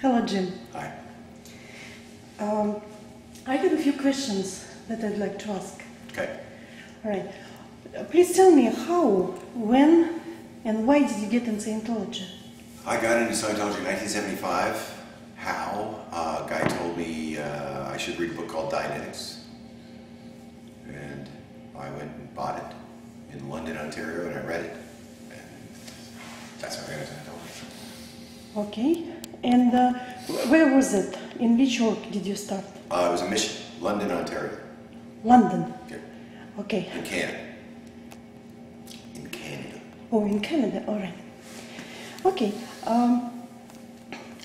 Hello, Jim. Hi. I have a few questions that I'd like to ask. Okay. All right. Please tell me how, when, and why did you get in Scientology? I got into Scientology in 1975. How? A guy told me I should read a book called Dianetics. And I went and bought it in London, Ontario, and I read it. And that's how I got into Scientology. Okay. And where was it? In which org did you start? It was a mission, London, Ontario. London. Okay. Okay. In Canada. In Canada. Oh, in Canada. All right. Okay.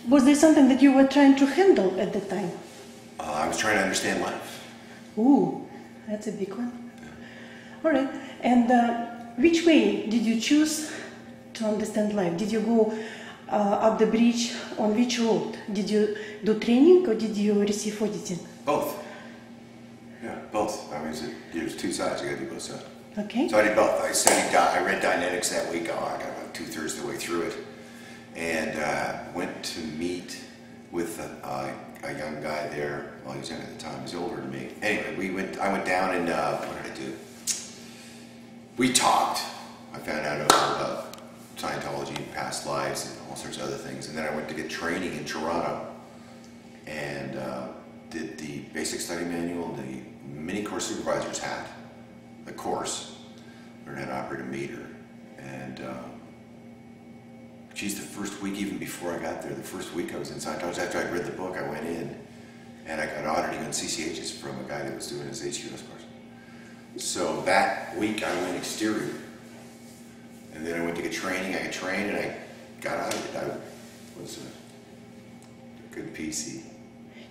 Was there something that you were trying to handle at the time? I was trying to understand life. Ooh, that's a big one. All right. And which way did you choose to understand life? Did you go up the bridge on which road? Did you do training or did you receive auditing? Both. Yeah, both. I mean, there's two sides. You got to do both sides. Okay. So I did both. I read Dianetics that week. I got about 2/3 of the way through it, and went to meet with a young guy there. Well, he was young at the time. He was older than me. Anyway, I went down and what did I do? We talked. I found out about Scientology and past lives and all sorts of other things. And then I went to get training in Toronto and did the basic study manual, the mini course supervisors hat, the course, learned how to operate a meter. And geez, the first week, even before I got there, the first week I was in Scientology, after I'd read the book, I went in and I got auditing on CCHs from a guy that was doing his HQS course. So that week I went exterior. And then I went to get training. I got trained and I got out of it. I was a good PC.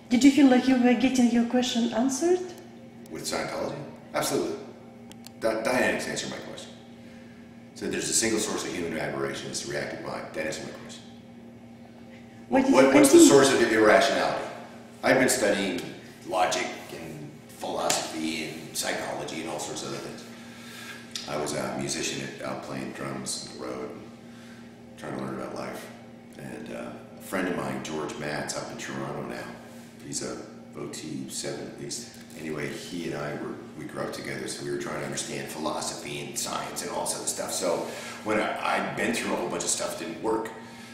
Did you feel like you were getting your question answered? With Scientology? Absolutely. Dianetics answered my question. So there's a single source of human aberration. It's the reactive mind. That answered my question. What's the source of irrationality? I've been studying logic and philosophy and psychology and all sorts of other things. I was a musician out playing drums on the road, trying to learn about life. And a friend of mine, George Matt's up in Toronto now. He's a OT7 at least. Anyway, he and I we grew up together, so we were trying to understand philosophy and science and all this other stuff. So when I'd been through a whole bunch of stuff, didn't work.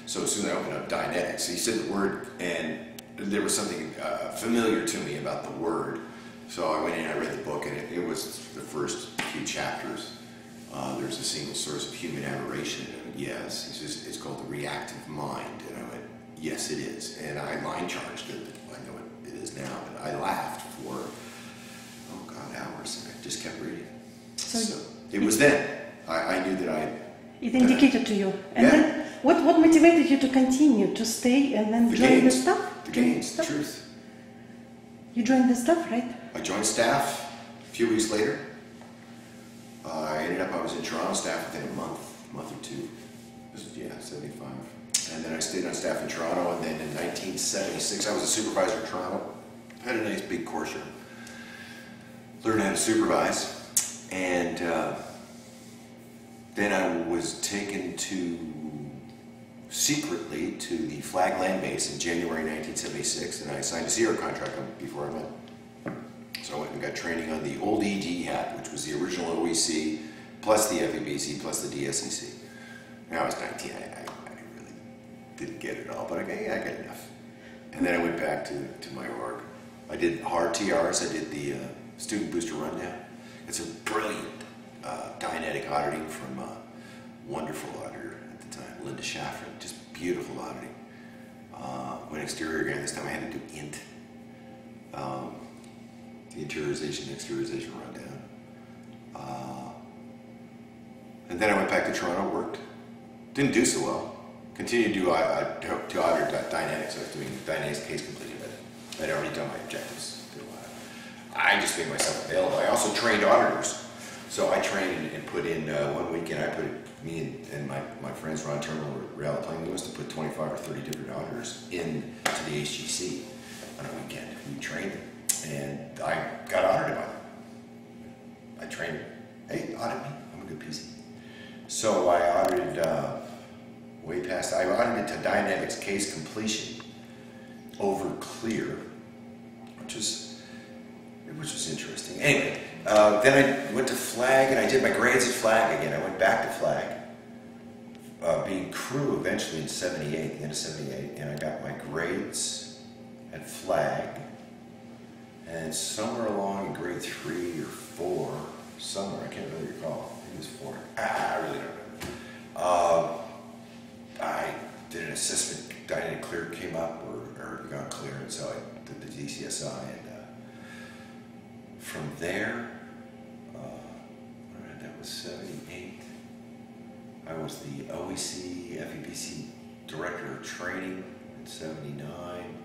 So as soon as I opened up Dianetics, he said the word, and there was something familiar to me about the word. So I went in, I read the book, and it was the first few chapters. There's a single source of human aberration. And yes, he says it's called the reactive mind. And I went, yes, it is. And I line charged it. I know it is now, but I laughed for, oh God, hours. And I just kept reading. So it was then. I knew that It indicated to you. And then what motivated you to continue, to stay and then join the staff? The gains, the truth. You joined the staff, right? I joined staff a few weeks later. I was in Toronto staff within a month or two. This was, 75. And then I stayed on staff in Toronto, and then in 1976, I was a supervisor in Toronto. Had a nice big course room. Learned how to supervise. And then I was taken secretly to the Flag Land Base in January 1976, and I signed a 0 contract before I went. So I went and got training on the old ED hat, which was the original OEC, plus the FEBC, plus the DSEC. When I was 19, I really didn't get it all, but I got enough. And then I went back to my org. I did hard TRs, I did the student booster rundown. It's a brilliant Dianetic auditing from a wonderful auditor at the time, Linda Shaffrin, just beautiful auditing. Went exterior again, this time I had to do INT. The interiorization, exteriorization rundown. And then I went back to Toronto, worked. Didn't do so well. Continued to audit Dianetics. I was doing Dianetics case completion, but I'd already done my objectives. I just made myself available. I also trained auditors. So I trained and put in 1 weekend, me and my friends Ron Terminal were Real Plain Lewis to put 25 or 30 different auditors into the HGC on a weekend. We trained them. And I got audited by them. I trained, hey, audit me, I'm a good PC. So I audited I audited to Dianetics case completion over clear, which was interesting. Anyway, then I went to Flag, and I did my grades at Flag again. I went back to Flag, being crew eventually in '78, the end of '78, and I got my grades at Flag. And somewhere along in grade 3 or 4, somewhere, I can't really recall, I think it was 4. I really don't remember. I did an assessment, I didn't clear, came up, or got clear, and so I did the DCSI, and from there, that was '78, I was the OEC, FEBC Director of Training in '79.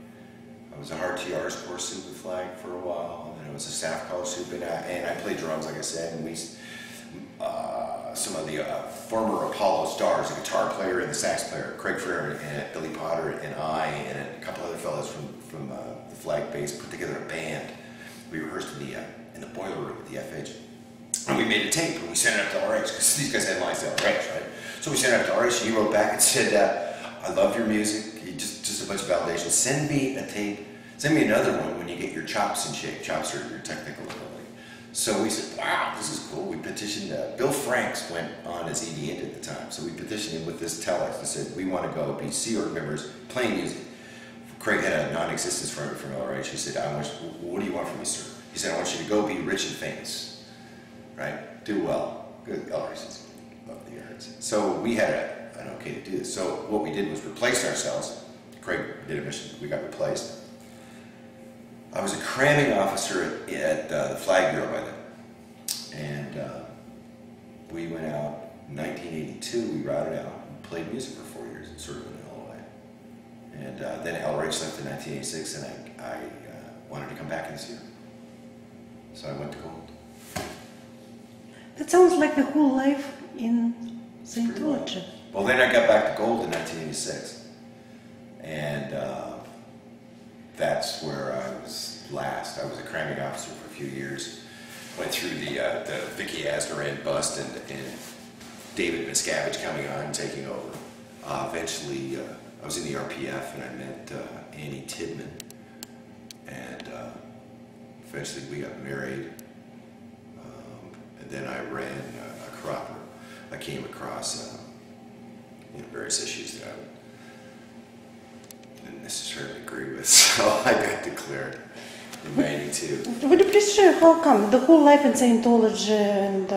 I was a RTR's course super flag for a while, and then I was a staff college super, and I played drums, like I said, and we, some of the former Apollo stars, the guitar player and the sax player, Craig Ferrer and Billy Potter and I, and a couple other fellows from the flag base put together a band. We rehearsed in the boiler room at the FH, and we made a tape, and we sent it up to RH, because these guys had lines to RH, right? So we sent it up to RH, and he wrote back and said, I love your music, just a bunch of validation. Send me a tape, send me another one when you get your chops in shape. Chops are your technical ability. So we said, wow, this is cool. We petitioned, Bill Franks went on as ED at the time, so we petitioned him with this telex and said, we want to go be Sea Org members playing music. Craig had a non-existence from LRH. He said, what do you want from me, sir? He said, I want you to go be rich and famous, right? Do well. Good. LRH says, love the arts. So we had an okay to do this. So what we did was replace ourselves. Craig did a mission. We got replaced. I was a cramming officer at the Flag Bureau by then. And we went out in 1982. We routed out and played music for 4 years, sort of in LA. And then LRH left in 1986, and I wanted to come back in this year. So I went to Gold. That sounds like the whole life in Scientology. Well, then I got back to Gold in 1986. And that's where I was last. I was a cramming officer for a few years. Went through the Vicky Asneran bust and David Miscavige coming on and taking over. Eventually, I was in the RPF and I met Annie Tidman. And eventually we got married. And then I ran a cropper. I came across various issues that I didn't necessarily agree with, so I got declared in '92. Would you please share how come the whole life in Scientology and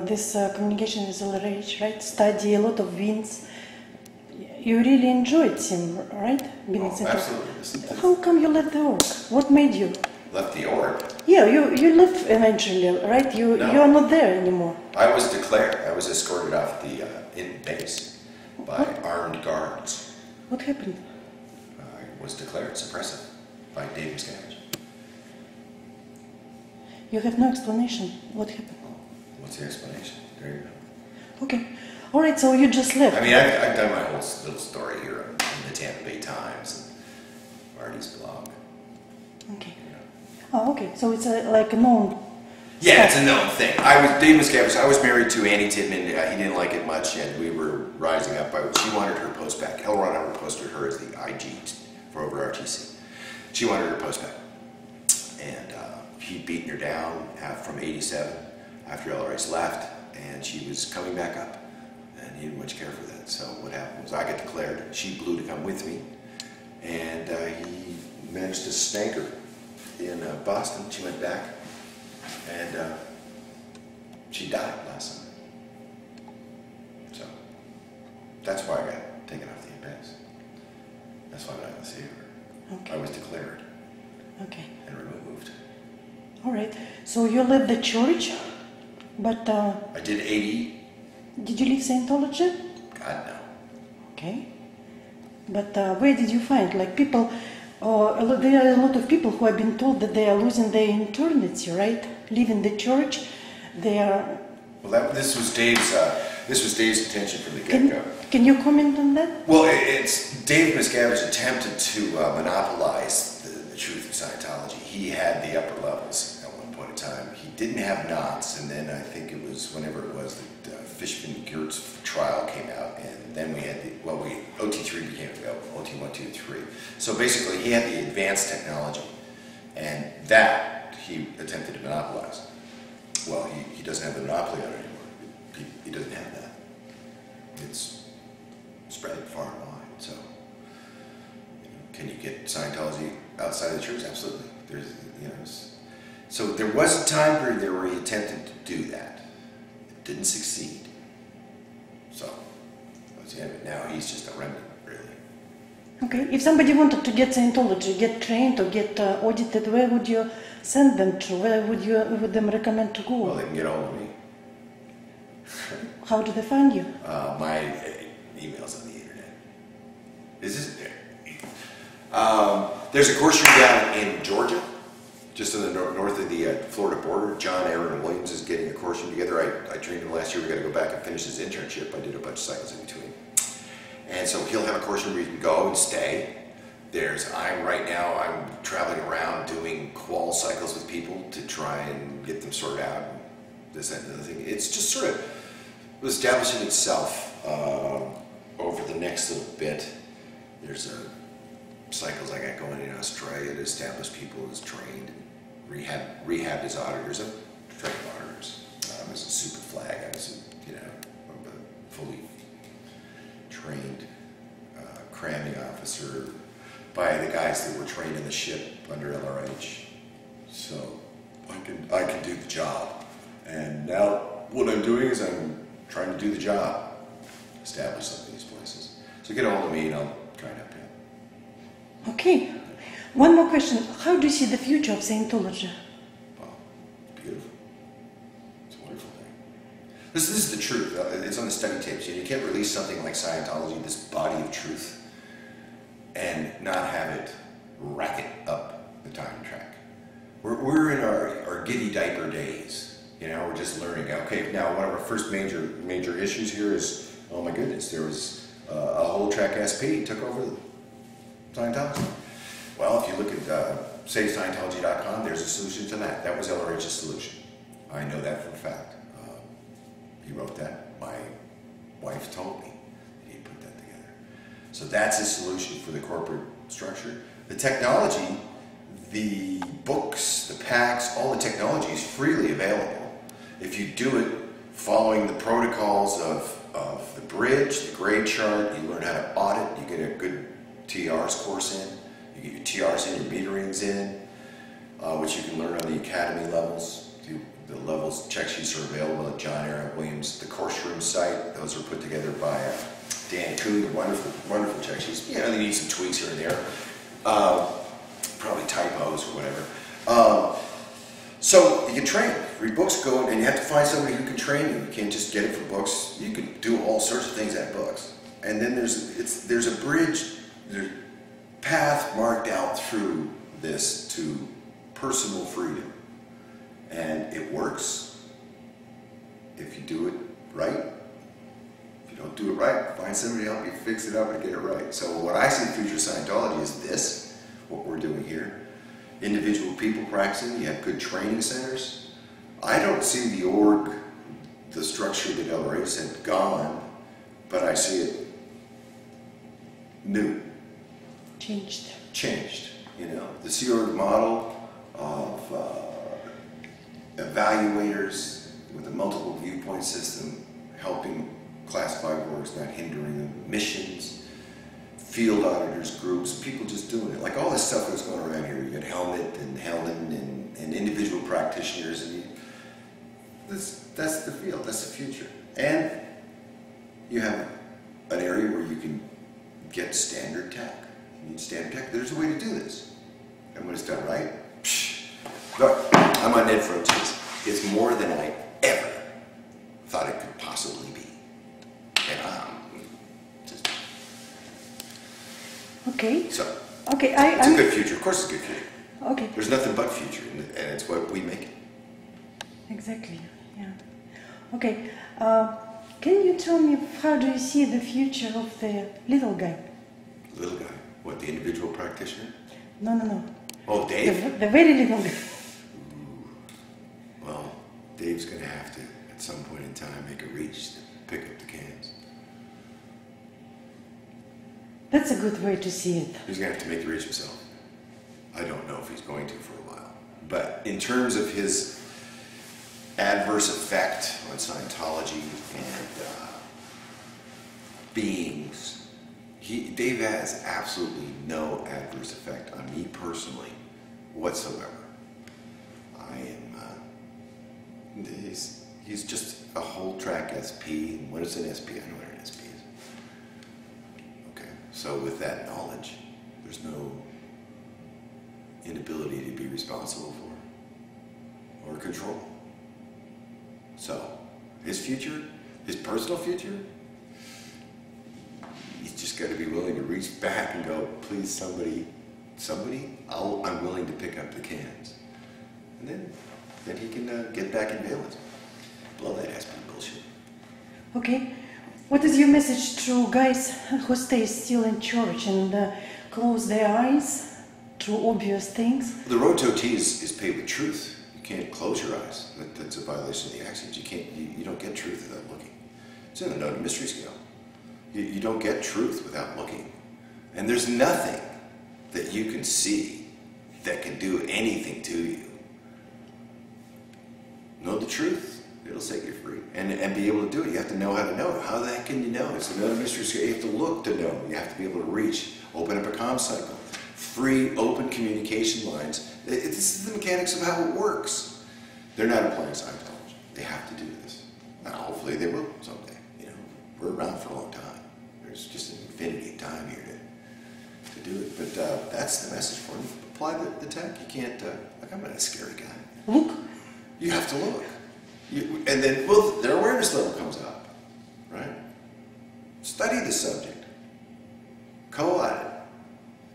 this communication with LRH, right? Study, a lot of wins. You really enjoyed him, right? Being Absolutely. How come you left the org? What made you? Left the org? Yeah, you left eventually, right? You are not there anymore. I was declared. I was escorted off the in base by armed guards. What happened? I was declared suppressive by Dave Miscavige. You have no explanation. What happened? What's the explanation? There you go. Okay. All right, so you just left. I mean, I've done my whole little story here in the Tampa Bay Times and Marty's blog. Okay. Oh, okay. So it's like a known. Yeah, it's a known thing. Dave Miscavige. I was married to Annie Tidman. He didn't like it much, and we were rising up. She wanted her post back. L. Ron Hubbard posted her as the IG for over RTC. She wanted her post back, and he'd beaten her down from '87 after LRH left, and she was coming back up, and he didn't much care for that. So what happened was I got declared. She blew to come with me, and he managed to snag her in Boston. She went back, and she died last summer. So that's why I got taken off the impasse. That's why I'm not going to see her. Okay. I was declared. Okay. And removed. All right. So you left the church, but I did 80. Did you leave Scientology? God, no. Okay. But where did you find people? There are a lot of people who have been told that they are losing their eternity, right? Leaving the church, they are. Well, this was Dave's intention from the get-go. Can you comment on that? Well, it's Dave Miscavige attempted to monopolize the truth of Scientology. He had the upper levels at one point in time. He didn't have knots, and then I think it was whenever it was that Fishman-Gertz trial came out, and then we had OT3 became available, OT1, 2, 3. So basically, he had the advanced technology, and that he attempted to monopolize. Well, he doesn't have the monopoly on it anymore. He doesn't have that. It's spread far and wide. So, can you get Scientology outside of the church? Absolutely. There's, so there was a time period there where he attempted to do that. It didn't succeed. So, that's the end of it. Now he's just a remnant, really. Okay. If somebody wanted to get Scientology, get trained or get audited, where would you send them to? Where would them recommend to go? Well, they can get hold of me. How do they find you? My email's on the internet. Is this there? There's a course room down in Georgia, just in the north of the Florida border. John, Aaron, and Williams is getting a course room together. I trained him last year. We got to go back and finish his internship. I did a bunch of cycles in between. And so he'll have a course room where you can go and stay. I'm traveling around doing qual cycles with people to try and get them sorted out. This, that, and the other thing. It's just sort of establishing itself over the next little bit. There's cycles I got going in Australia to establish people as trained, rehab as auditors. I'm trained auditors. I was a super flag. I was a fully trained cramming officer by the guys that were trained in the ship under LRH. So I can do the job. And now what I'm doing is I'm trying to do the job, establish some of these places. So get a hold of me and I'll try and help you. Okay. One more question. How do you see the future of Scientology? Well, beautiful. It's a wonderful thing. This is the truth. It's on the study tapes. You can't release something like Scientology, this body of truth, and not have it racket up the time track. We're in our giddy diaper days. We're just learning. Okay, now one of our first major issues here is, oh my goodness, there was a whole track SP took over Scientology. Well, if you look at say Scientology.com, there's a solution to that. That was LRH's solution. I know that for a fact. He wrote that. My wife told me that he put that together. So that's his solution for the corporate structure. The technology, the books, the packs, all the technology is freely available. If you do it following the protocols of the bridge, the grade chart, you learn how to audit, you get a good TRs course in, you get your TRs in, your meterings in, which you can learn on the academy levels. The levels check sheets are available at John, Aaron, Williams, the course room site. Those are put together by Dan Kuhn, wonderful check sheets. They need some tweaks here and there. Probably typos or whatever. So you can train, read books, go, and you have to find somebody who can train you. You can't just get it from books. You can do all sorts of things at books. And then there's a bridge, there's a path marked out through this to personal freedom. And it works if you do it right. If you don't do it right, find somebody to help you fix it up and get it right. So what I see in future Scientology is this, what we're doing here. Individual people practicing, you have good training centers. I don't see the structure that LRH had gone, but I see it new. Changed. The Sea Org model of evaluators with a multiple viewpoint system, helping classified works, not hindering them, missions, field auditors, groups, people just doing it. Like all this stuff that's going around here. You got Helmet and Helen and individual practitioners. And that's the field, that's the future. And you have an area where you can get standard tech. You need standard tech. There's a way to do this. And when it's done right, look, I'm on Ned Frontiers. It's more than I ever thought it could possibly be. And just... Okay. So, okay, it's a good future. Of course it's a good future. Okay. There's nothing but future, and it's what we make it. Exactly, yeah. Okay, can you tell me how do you see the future of the little guy? Little guy? What, the individual practitioner? No. Oh, Dave? The very little guy. Well, Dave's going to have to, at some point in time, make a reach to pick up the cans. That's a good way to see it. He's going to have to make the reach himself. I don't know if he's going to for a while. But in terms of his adverse effect on Scientology and beings, Dave has absolutely no adverse effect on me personally whatsoever. He's just a whole track SP. And what is an SP? I know what an SP is. Okay, so with that knowledge, there's no inability to be responsible for or control. So, his future, his personal future, he's just got to be willing to reach back and go, please, somebody, I'm willing to pick up the cans. And then he can get back in balance. Blow that has been bullshit. Okay. What is your message to guys who stay still in church and close their eyes to obvious things? The road to OT is paved with truth. You can't close your eyes. That's a violation of the axioms. You don't get truth without looking. It's in the known mystery scale. You don't get truth without looking. And there's nothing that you can see that can do anything to you. Know the truth. It'll set you free. And be able to do it. You have to know how to know it. How the heck can you know? It's another mystery scale. You have to look to know. You have to be able to reach. Open up a comm cycle. Free, open communication lines. This is the mechanics of how it works. They're not applying Scientology. They have to do this. Now, hopefully they will someday. You know, we're around for a long time. There's just an infinity of time here to do it. But that's the message for them. Apply the tech. You can't, like, I'm not a scary guy. Look. You have to look. And then, well, their awareness level comes up, right? Study the subject. Co-audit it.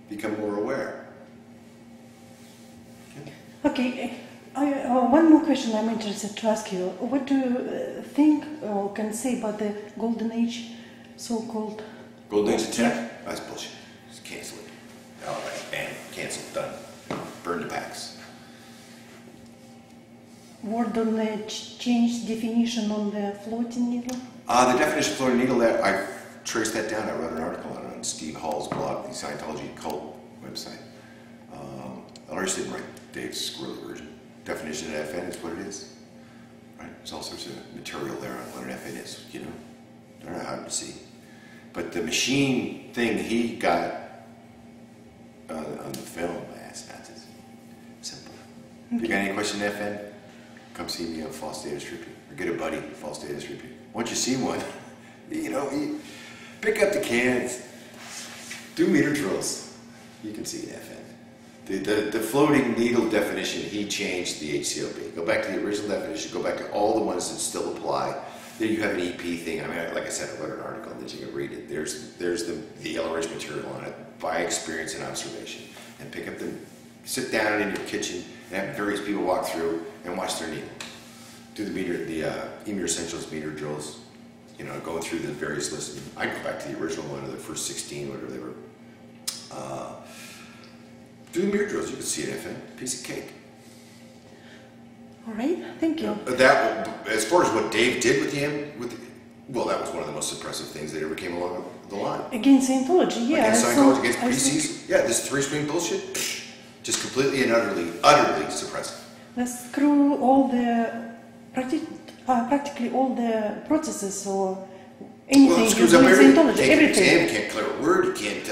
Become more aware. Okay. One more question I'm interested to ask you. What do you think or can say about the Golden Age, so-called? Golden Age of tech? That's bullshit. Just cancel it. All right, bam, cancel, done. Burn the packs. Word on the change definition on the floating needle? The definition of floating needle, I traced that down. I wrote an article on it on Steve Hall's blog, the Scientology cult website. I just didn't write Dave's squirrely version. Definition of FN is what it is. Right? There's all sorts of material there on what an FN is, you know. They're not hard to see. But the machine thing he got on the film, that's simple. Okay. If you got any question on FN? Come see me on false data stripping, or get a buddy false data stripping. Once you see one, pick up the cans, do meter drills. You can see an FN. The floating needle definition, he changed the HCOB. Go back to the original definition. Go back to all the ones that still apply. Then you have an EP thing. I mean, like I said, I wrote an article that you can read it. There's the yellow ridge material on it by experience and observation. And pick up sit down in your kitchen and have various people walk through and watch their needle. Do the Emir Essentials meter drills, going through the various lists. I go back to the original one, or the first 16, whatever they were. Do the meter drills, you can see an FN, piece of cake. All right, thank you. As far as what Dave did with him, that was one of the most suppressive things that ever came along the line. Against Scientology, yeah. Against Scientology, against PCs, this three-string bullshit, just completely and utterly suppressive. Let's screw all the, practically all the processes or anything using Scientology, everything. You can't clear a word, you can't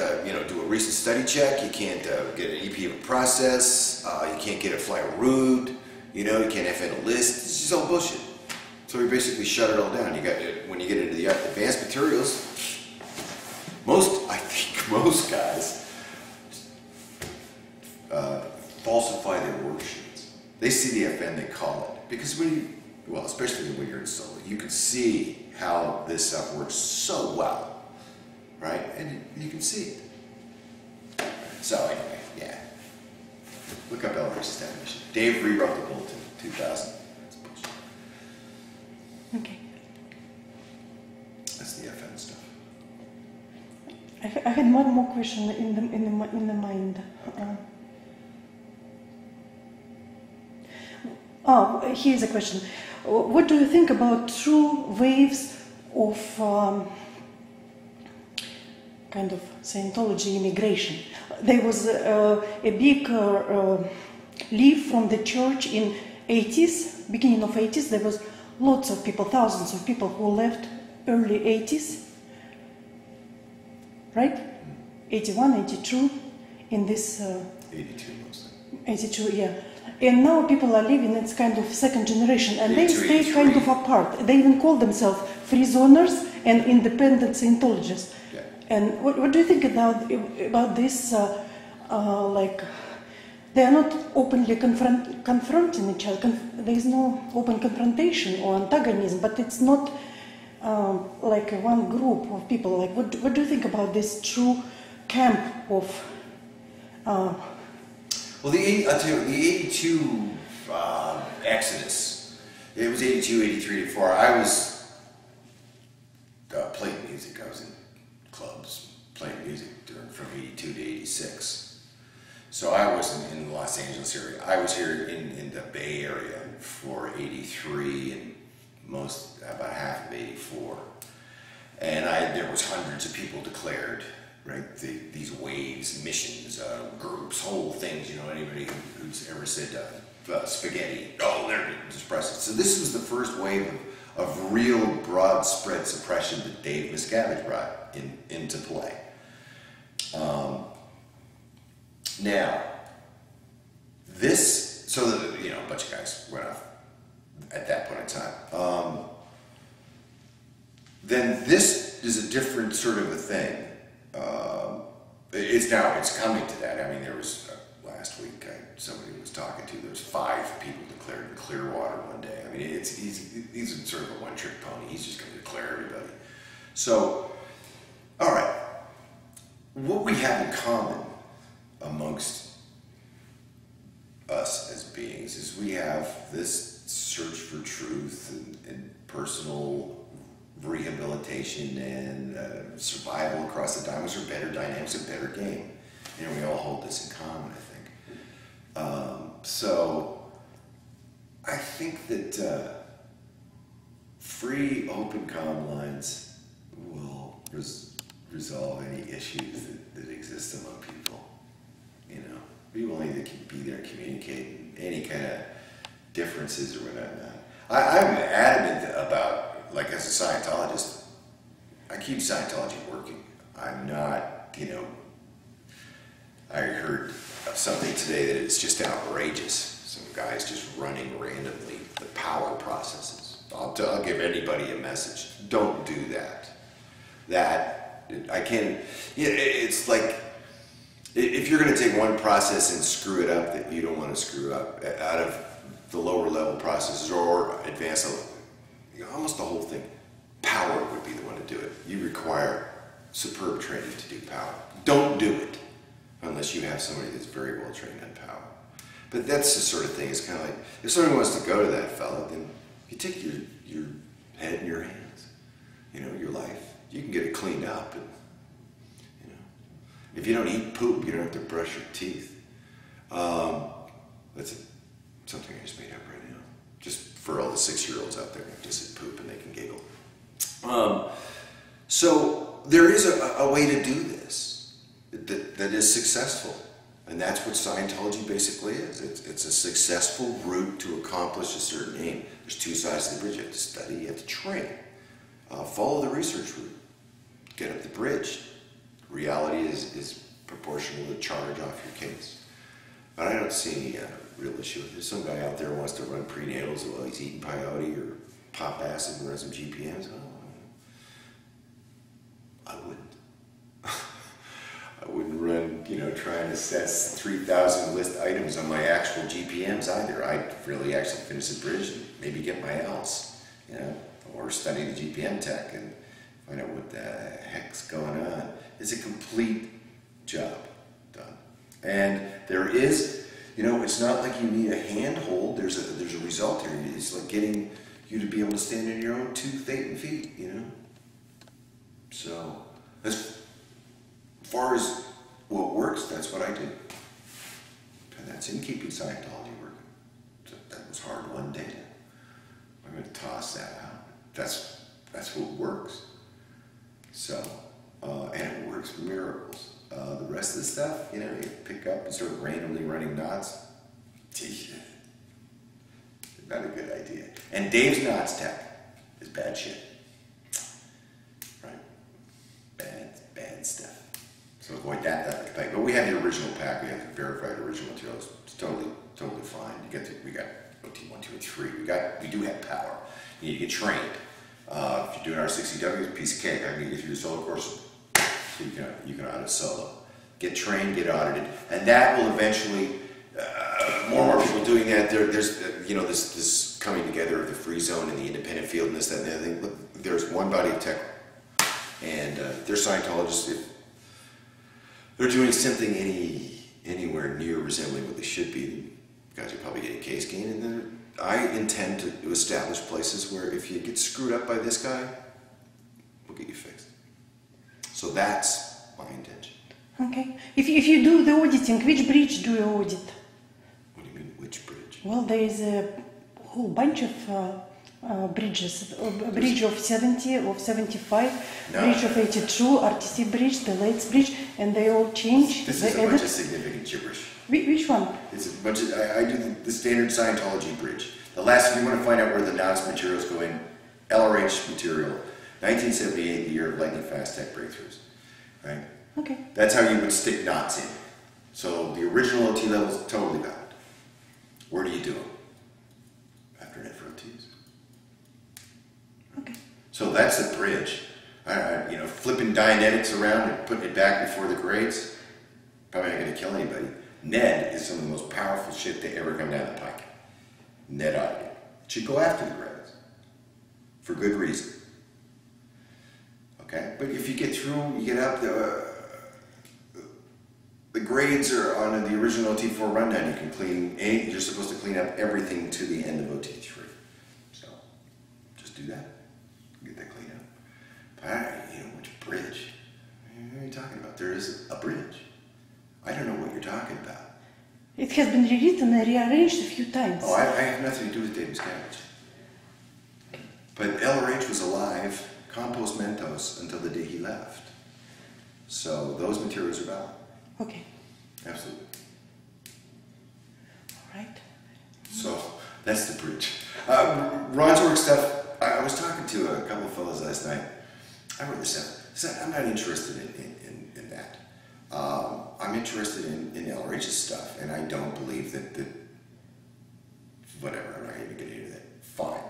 do a recent study check, you can't get an EP of a process, you can't get a fly a root, you can't FN a list. This is all bullshit. So we basically shut it all down. When you get into the advanced materials, I think most guys falsify their worksheets. They see the FN, they call it. Because especially when you're in solo, you can see how this stuff works so well, right? And you can see it. So anyway, yeah. Look up Elrich's definition. Dave rewrote the bulletin in 2000. That's bullshit. Okay. That's the FN stuff. I had one more question in the mind. Here's a question. What do you think about true waves of kind of Scientology immigration. There was a big leave from the church in 80s, beginning of 80s. There was lots of people, thousands of people who left early 80s, right? 81, 82, in this... 82 mostly. 82, yeah. And now people are living, it's kind of second generation, and they 82, stay 83. kind of apart. They even call themselves free zoners and independent Scientologists. Yeah. And what do you think about this, like, they are not openly confronting each other. There is no open confrontation or antagonism, but it's not like one group of people. Like, what do you think about this true camp of... Well, I'll tell you, the 82 Exodus, it was 82, 83, 84. I was playing music. I was in clubs playing music from 82 to 86. So I wasn't in the Los Angeles area. I was here in the Bay Area for 83 and about half of 84. And there was hundreds of people declared. Right, these waves, missions, groups, whole things. You know, anybody who's ever said spaghetti, oh, they're suppressing. So this was the first wave of real broad spread suppression that Dave Miscavige brought into play. Now, so a bunch of guys went off at that point in time. Then this is a different sort of a thing. It's coming to that. I mean, there was last week somebody was talking to. There was 5 people declared in Clearwater one day. I mean, he's sort of a one-trick pony. He's just going to declare everybody. So, all right, what we have in common amongst us as beings is we have this search for truth and personal rehabilitation and survival across the dynamics, or better dynamics, a better game. And we all hold this in common, I think. So I think that free, open, calm lines will resolve any issues that exist among people. You know, people need to be there and communicate any kind of differences or whatnot. I'm adamant about, like, as a Scientologist, I keep Scientology working. I'm not, I heard something today that it's just outrageous. Some guy's just running randomly the power processes. I'll give anybody a message. Don't do that. It's like, if you're going to take one process and screw it up that you don't want to screw up out of the lower level processes or advanced level, almost the whole thing, power would be the one to do it. You require superb training to do power. Don't do it unless you have somebody that's very well trained on power. But that's the sort of thing. It's kind of like, if somebody wants to go to that fella, then you take your head in your hands. Your life. You can get it cleaned up. And, if you don't eat poop, you don't have to brush your teeth. That's something I just made up right now. Just for all the 6-year-olds out there who just eat poop and they can giggle. So there is a way to do this that is successful. And that's what Scientology basically is. It's a successful route to accomplish a certain aim. There's 2 sides of the bridge. You have to study, you have to train. Follow the research route. Get up the bridge. Reality is proportional to charge off your case. But I don't see any real issue with it. Some guy out there wants to run prenatals while he's eating peyote or pop acid and run some GPMs. I wouldn't. I wouldn't run, try and assess 3,000 list items on my actual GPMs either. I'd really actually finish the bridge and maybe get my L's, or study the GPM tech and find out what the heck's going on. It's a complete job done. And there is, it's not like you need a handhold. There's a result here. It's like getting you to be able to stand on your own 2 feet, So, as far as what works, that's what I do. And that's in keeping Scientology working. So that was hard one day. I'm going to toss that out. That's what works. So, and it works miracles. The rest of the stuff, you pick up and start randomly running knots. Not a good idea. And Dave's knots tech is bad shit. Right? Bad stuff. So avoid that pack. But we have the original pack. We have the verified original materials. It's totally fine. We got OT 1, 2, and 3. We do have power. You need to get trained. If you're doing R60W, it's a piece of cake. I can get you through the solo course, so you can audit solo. Get trained, get audited, and that will eventually. More and more people doing that. There's this coming together of the free zone and the independent field and this, that, and the other thing. Look, there's one body of tech, and they're Scientologists. If they're doing something anywhere near resembling what they should be, you guys are probably getting case gain. And then I intend to establish places where if you get screwed up by this guy, we'll get you fixed. So that's my intention. Okay. If you do the auditing, which bridge do you audit? What do you mean, which bridge? Well, there is a whole bunch of bridges. A bridge of 70, of 75, no. Bridge of 82, RTC bridge, the Lates bridge, and they all change. This is a bunch of significant gibberish. Which one? It's a bunch of, I do the standard Scientology bridge. The last, if you want to find out where the NOS materials go in, LRH material, 1978, the year of lightning fast tech breakthroughs, right? Okay. That's how you would stick knots in. So the original OT level is totally valid. Where do you do them? After net for OTs. Okay. So that's the bridge. Flipping Dianetics around and putting it back before the grades, probably not going to kill anybody. NED is some of the most powerful shit to ever come down the pike. NED auditing. It should go after the grades. For good reason. Okay? But if you get through, you get up, the grades are on the original OT4 rundown. You can clean, you're supposed to clean up everything to the end of OT3. So, just do that. Get that cleaned up. But which bridge? What are you talking about? There is a bridge. I don't know what you're talking about. It has been rewritten and rearranged a few times. Oh, I have nothing to do with David Scavenge. But LRH was alive, compost Mentos, until the day he left. So those materials are valid. Okay. Absolutely. All right. So that's the bridge. Ron's work stuff, I was talking to a couple of fellows last night. I wrote this out. I'm not interested in that. I'm interested in LRH's stuff, and I don't believe that whatever, I'm not even getting into that. Fine.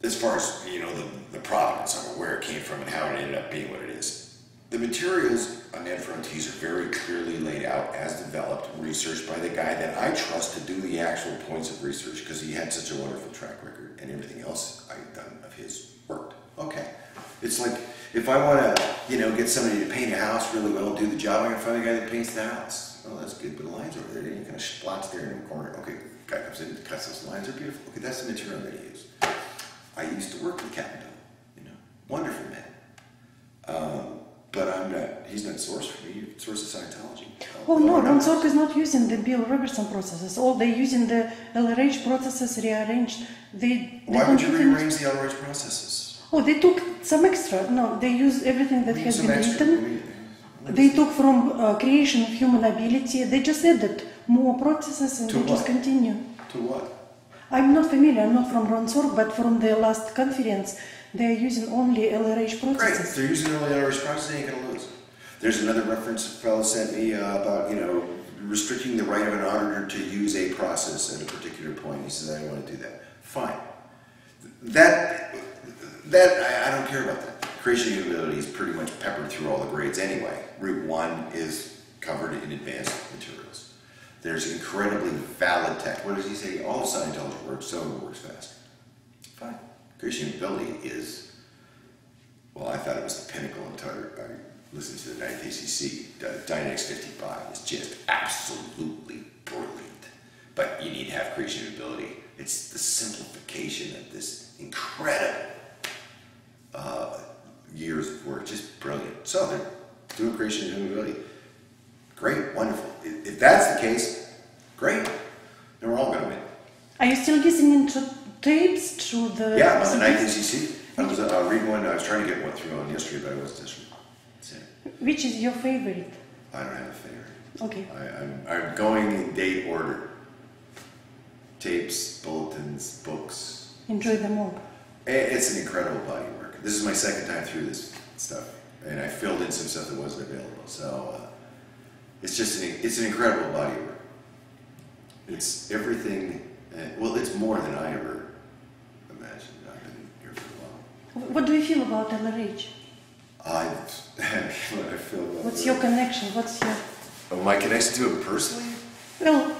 As far as, the provenance, I'm aware it came from and how it ended up being what it is. The materials on NetFronties are very clearly laid out as developed, researched by the guy that I trust to do the actual points of research because he had such a wonderful track record and everything else I've done of his worked. Okay. It's like, if I want to, get somebody to paint a house really well, do the job, I'm going to find a guy that paints the house. Oh, that's good, but the lines over there, you kind of splots there in the corner. Okay, guy comes in, cuts those lines, are beautiful. Okay, that's the material that he used. I used to work with Captain Bill, wonderful man. But he's not source for me, he's source of Scientology. Oh no, Ron Sork is not using the Bill Robertson processes. All they're using the LRH processes rearranged. Why would you rearrange the LRH processes? Oh, they took some extra. No, they use everything that has been written. They took from creation of human ability. They just added more processes and they just continue. To what? I'm not familiar. I'm not from Ron Sork, but from the last conference, they're using only LRH processes. Great. If they're using only LRH processes, they ain't going to lose. There's another reference a fellow sent me about, restricting the right of an auditor to use a process at a particular point. He says, I don't want to do that. Fine. That I don't care about that. Creation capability is pretty much peppered through all the grades anyway. Route 1 is covered in advanced materials. There's incredibly valid tech. What does he say? All of Scientology works, so it works fast. Fine. Creation capability is, well, I thought it was the pinnacle until I listened to the 9th ACC. Dynamics 55 is just absolutely brilliant. But you need to have creation capability. It's the simplification of this incredible years of work, just brilliant. So they're doing creation capability. Great, wonderful. If that's the case, great. Then we're all going to win. Are you still listening to tapes through the... Yeah, on the 9th ACC. I was reading one. I was trying to get one through on yesterday, but I wasn't this one. That's it. Which is your favorite? I don't have a favorite. Okay. I'm going in date order. Tapes, bulletins, books. Enjoy them all. It's an incredible body of work. This is my second time through this stuff, and I filled in some stuff that wasn't available. So it's just it's an incredible body of work. It's everything. Well, it's more than I ever imagined. I've been here for a while. What do you feel about LRH? I feel. What's your connection? What's your... Oh, my connection to it personally? Well,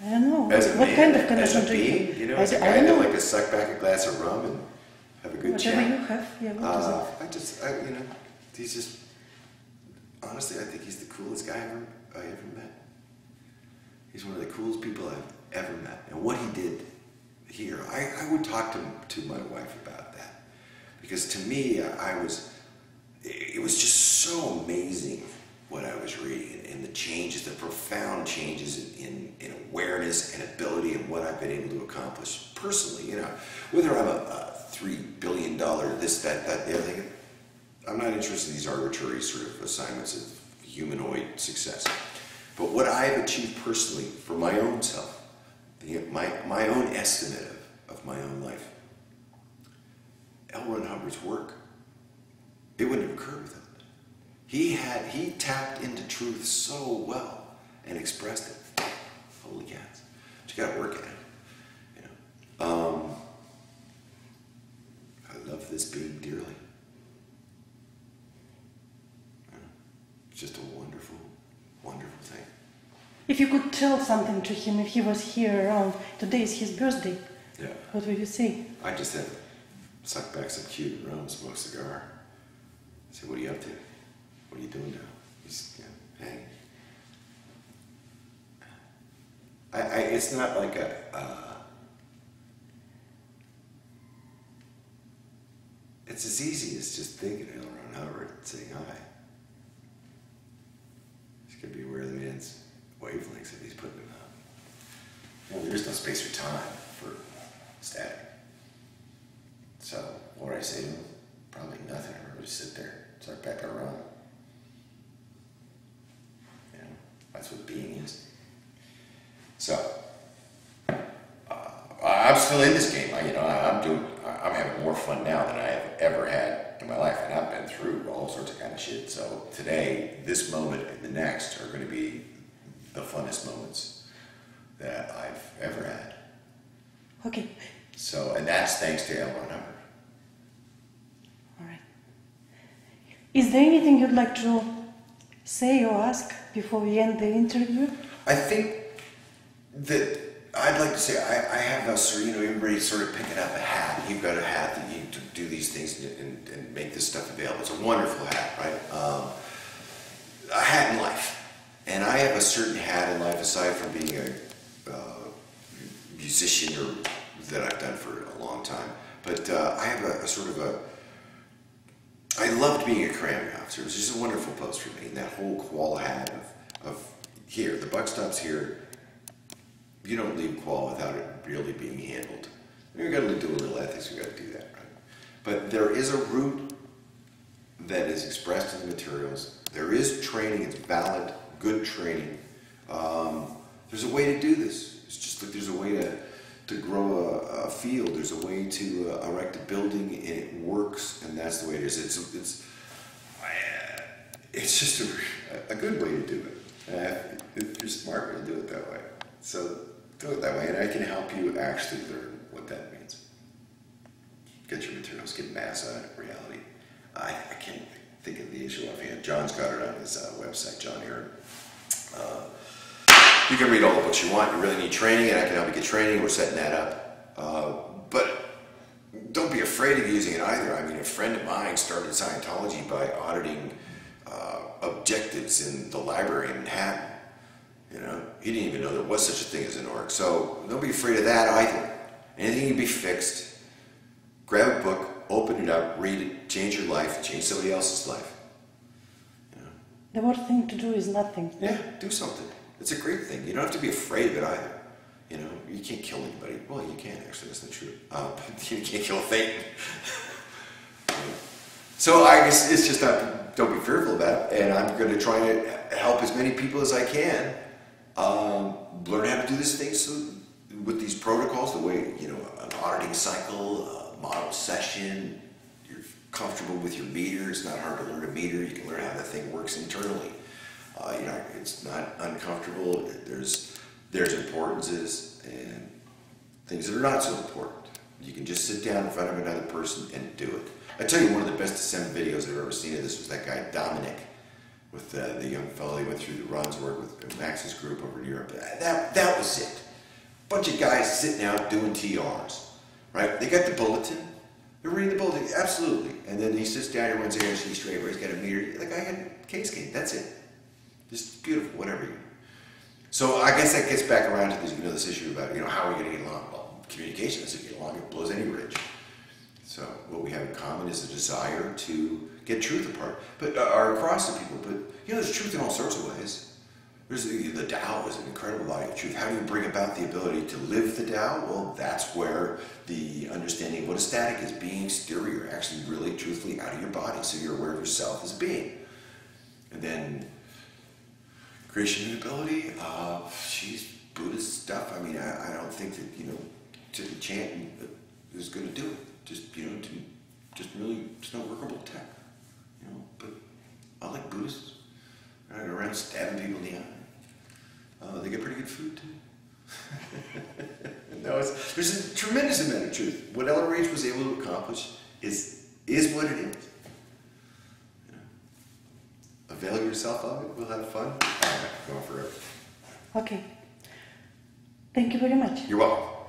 I don't know. As a what man, kind of connection as a do you being, have? you know, as a guy that like to suck back a glass of rum and have a good Whatever chat. you have, yeah, what is it? you know, he's just, honestly, I think he's the coolest guy I ever met. He's one of the coolest people I've ever met. And what he did here, I would talk to my wife about that. Because to me, it was just so amazing what I was reading and the changes, the profound changes in awareness and ability and what I've been able to accomplish personally, you know, whether I'm a $3 billion, this, that, the other thing. I'm not interested in these arbitrary sort of assignments of humanoid success. But what I've achieved personally for my own self, my own estimate of my own life, L. Ron Hubbard's work, it wouldn't have occurred without it. He tapped into truth so well and expressed it. Holy cats. But you gotta work at it. You know. I love this being dearly. It's just a wonderful, wonderful thing. If you could tell something to him, if he was here around, today is his birthday, Yeah. what would you say? I just had to suck back some cute rum, smoke a cigar. Say, what are you up to? What are you doing now? He's, you know, hey. It's not like it's as easy as just thinking of L. Ron Hubbard and saying hi. It's gonna be aware of the man's wavelengths that he's putting them out. You know, there is no space or time for static. So, what would I say to him? Probably nothing. I would just sit there, start back around. You know, that's what being is. So, I'm still in this game. I'm having more fun now than I have ever had in my life, and I've been through all sorts of kind of shit. So today, this moment, and the next are going to be the funnest moments that I've ever had. Okay. So, and that's thanks to L. Ron Hubbard. All right. Is there anything you'd like to say or ask before we end the interview? I think that I'd like to say I have a sort of, you know, everybody sort of picking up a hat. You've got a hat that you do these things and make this stuff available. It's a wonderful hat, right? A hat in life. And I have a certain hat in life aside from being a musician or that I've done for a long time. But I have a sort of a, I loved being a cranberry officer. It was just a wonderful post for me. And that whole qual hat of here, the buck stops here. You don't leave qual without it really being handled. We've got to do a little ethics, we've got to do that, right? But there is a route that is expressed in the materials. There is training, it's valid, good training. There's a way to do this. It's just like there's a way to grow a field, there's a way to erect a building, and it works, and that's the way it is. It's just a good way to do it. If you're smart, you'll do it that way. So do it that way, and I can help you actually learn what that means. Get your materials, get mass out of reality. I can't think of the issue offhand. John's got it on his website, John Aaron. You can read all the books you want. You really need training, and I can help you get training. We're setting that up. But don't be afraid of using it either. I mean, a friend of mine started Scientology by auditing objectives in the library in Manhattan. You know, he didn't even know there was such a thing as an org. So don't be afraid of that either. Anything can be fixed. Grab a book, open it up, read it, change your life, change somebody else's life. You know? The worst thing to do is nothing. Yeah, do something. It's a great thing. You don't have to be afraid of it either. You know, you can't kill anybody. Well, you can actually, that's not true. But you can't kill a thing. So I guess it's just not, don't be fearful of that, and I'm going to try to help as many people as I can learn how to do this thing. So with these protocols, the way, you know, an auditing cycle, a model session, you're comfortable with your meter. It's not hard to learn a meter. You can learn how the thing works internally. You know, it's not uncomfortable. There's importances and things that are not so important. You can just sit down in front of another person and do it. I tell you, one of the best Ascend videos I've ever seen of this was that guy Dominic, with the young fellow he went through the runs work with Max's group over in Europe. That was it. Bunch of guys sitting out doing TRs, right? They got the bulletin. They're reading the bulletin, absolutely. And then he sits down here Wednesday and he's straight where he's got a meter. The guy got a case game. That's it. Just beautiful, whatever you. So I guess that gets back around to this, you know, this issue about, you know, how are we going to get along? Well, communication doesn't get along. It blows any bridge. So what we have in common is a desire to get truth apart, but or across to people. But you know, there's truth in all sorts of ways. There's the Tao is an incredible body of truth. How do you bring about the ability to live the Tao? Well, that's where the understanding of what a static is, being stereo, actually really truthfully out of your body, so you're aware of yourself as being. And then creation and ability, Buddhist stuff. I mean, I don't think that, you know, to the chanting is going to do it. Just, you know, just no workable tech, you know. But I like Buddhists. Right around stabbing people in the eye. They get pretty good food too. No, there's a tremendous amount of truth. What Ellen Rage was able to accomplish is what it is. You know, avail yourself of it. We'll have fun. Go on forever. Okay. Thank you very much. You're welcome.